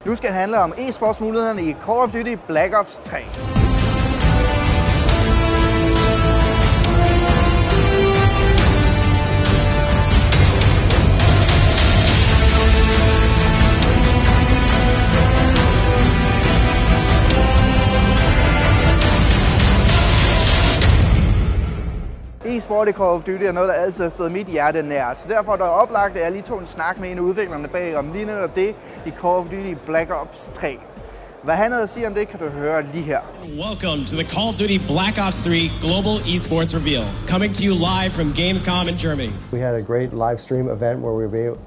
Nu skal det handle om e-sportsmulighederne i Call of Duty Black Ops 3. E-sport i Call of Duty er noget, der altid har stået mit hjerte nært, så derfor er det oplagt, at jeg lige tog en snak med en af udviklerne bag om lige netop det i Call of Duty Black Ops 3. Hvad han havde at sige om det, kan du høre lige her. Welcome to the Call of Duty Black Ops 3 Global Esports Reveal, coming to you live from Gamescom in Germany. We had a great live stream event where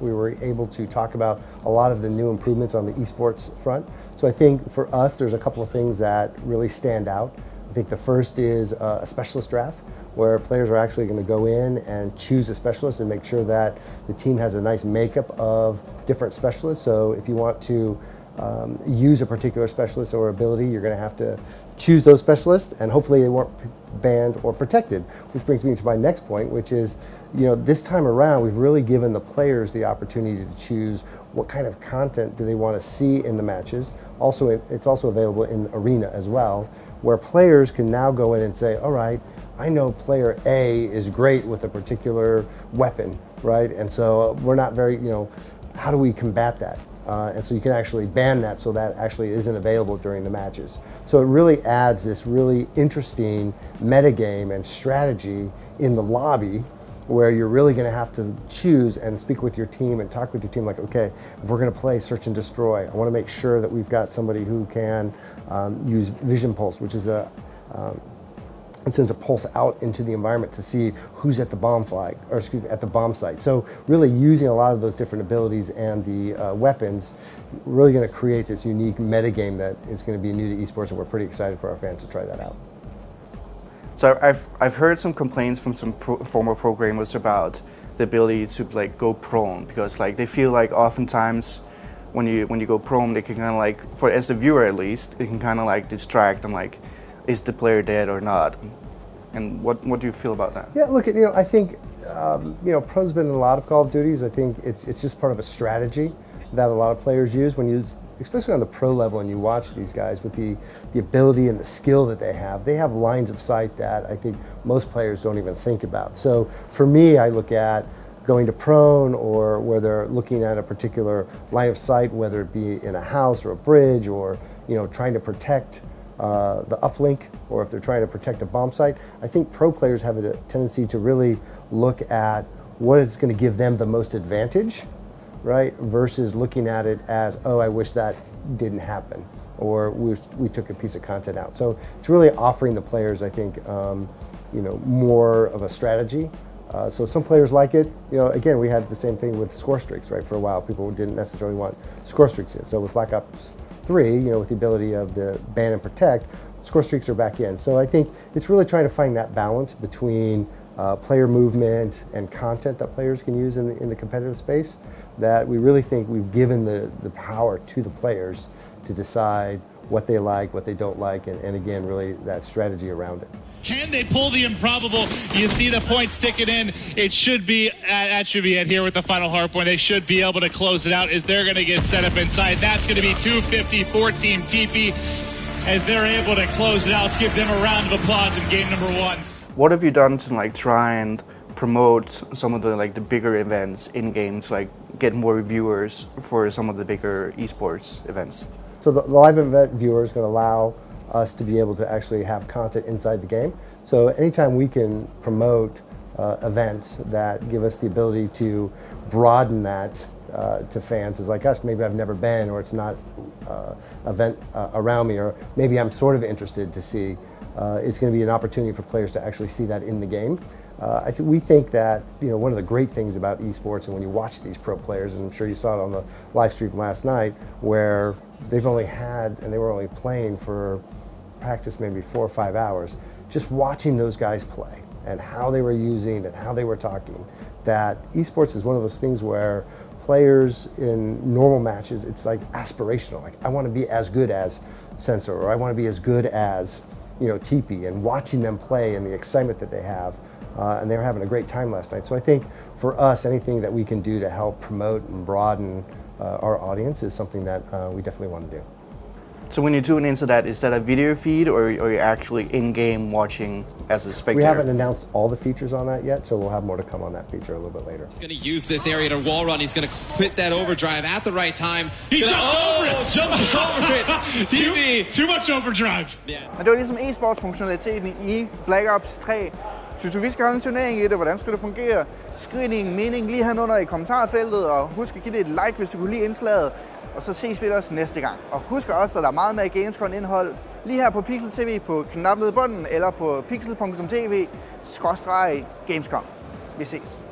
we were able to talk about a lot of the new improvements on the esports front. So I think for us, there's a couple of things that really stand out. I think the first is a specialist draft, where players are actually going to go in and choose a specialist and make sure that the team has a nice makeup of different specialists. So if you want to use a particular specialist or ability, you're going to have to choose those specialists, and hopefully they weren't banned or protected. Which brings me to my next point, which is, this time around, we've really given the players the opportunity to choose what kind of content do they want to see in the matches. Also, it's also available in Arena as well, where players can now go in and say, all right, I know player A is great with a particular weapon, right? And so we're not very, how do we combat that? And so you can actually ban that so that actually isn't available during the matches. So it really adds this really interesting metagame and strategy in the lobby, where you're really going to have to choose and speak with your team and talk with your team like, okay, if we're going to play search and destroy, I want to make sure that we've got somebody who can use vision pulse, which is it sends a pulse out into the environment to see who's at the bomb flag, or excuse me, at the bomb site. So really using a lot of those different abilities and the weapons, really going to create this unique metagame that is going to be new to esports, and we're pretty excited for our fans to try that out. So I've heard some complaints from some former programmers about the ability to go prone, because they feel like oftentimes when you go prone, they can kind of as the viewer at least, it can kind of distract them, is the player dead or not? And what do you feel about that? Yeah, look, I think prone's been in a lot of Call of Duties. I think it's just part of a strategy that a lot of players use when you, especially on the pro level, and you watch these guys with the ability and the skill that they have lines of sight that I think most players don't even think about. So for me, I look at going to prone, or where they're looking at a particular line of sight, whether it be in a house or a bridge, or trying to protect the uplink, or if they're trying to protect a bomb site. I think pro players have a tendency to really look at what is going to give them the most advantage, right? Versus looking at it as, oh, I wish that didn't happen, or we took a piece of content out. So it's really offering the players, I think, more of a strategy. So some players like it. Again, we had the same thing with score streaks, right? For a while, people didn't necessarily want score streaks in. So with Black Ops 3, with the ability of the ban and protect, score streaks are back in. So I think it's really trying to find that balance between player movement and content that players can use in the competitive space, that we really think we've given the power to the players to decide what they like, what they don't like, and again, really that strategy around it. Can they pull the improbable? You see the point sticking in. It should be, that should be it here with the final hard point. They should be able to close it out as they're going to get set up inside. That's going to be 254 Team TP as they're able to close it out. Let's give them a round of applause in game number one. What have you done to try and promote some of the bigger events in games, get more viewers for some of the bigger esports events? So the live event viewer is going to allow us to be able to actually have content inside the game. So anytime we can promote events that give us the ability to broaden that to fans is like us, maybe I've never been, or it's not event around me, or maybe I'm sort of interested to see, it's going to be an opportunity for players to actually see that in the game. We think that one of the great things about esports, and when you watch these pro players, and I'm sure you saw it on the live stream last night, where they were only playing for practice maybe 4 or 5 hours, just watching those guys play and how they were using and how they were talking, that esports is one of those things where players in normal matches, it's aspirational. I want to be as good as Sensor, or I want to be as good as TP, and watching them play and the excitement that they have, and they were having a great time last night. So I think for us, anything that we can do to help promote and broaden our audience is something that we definitely want to do. So when you tune into that, is that a video feed or are you actually in-game watching as a spectator? We haven't announced all the features on that yet, so we'll have more to come on that feature a little bit later. He's going to use this area to wall run. He's going to quit that overdrive at the right time. He jumped over it! Jumped over it! TV! Too much overdrive! Yeah. Men det var ligesom e-sports-funktionaliteten i Black Ops 3. Synes du, vi skal holde en turnering i det? Hvordan skal det fungere? Skriv din mening lige herunder i kommentarfeltet, og husk at give det et like, hvis du kunne lide indslaget. Og så ses vi ellers næste gang. Og husk også, at der er meget mere Gamescom-indhold lige her på Pixel TV på knappen nede i bunden, eller på pixel.tv/Gamescom. Vi ses.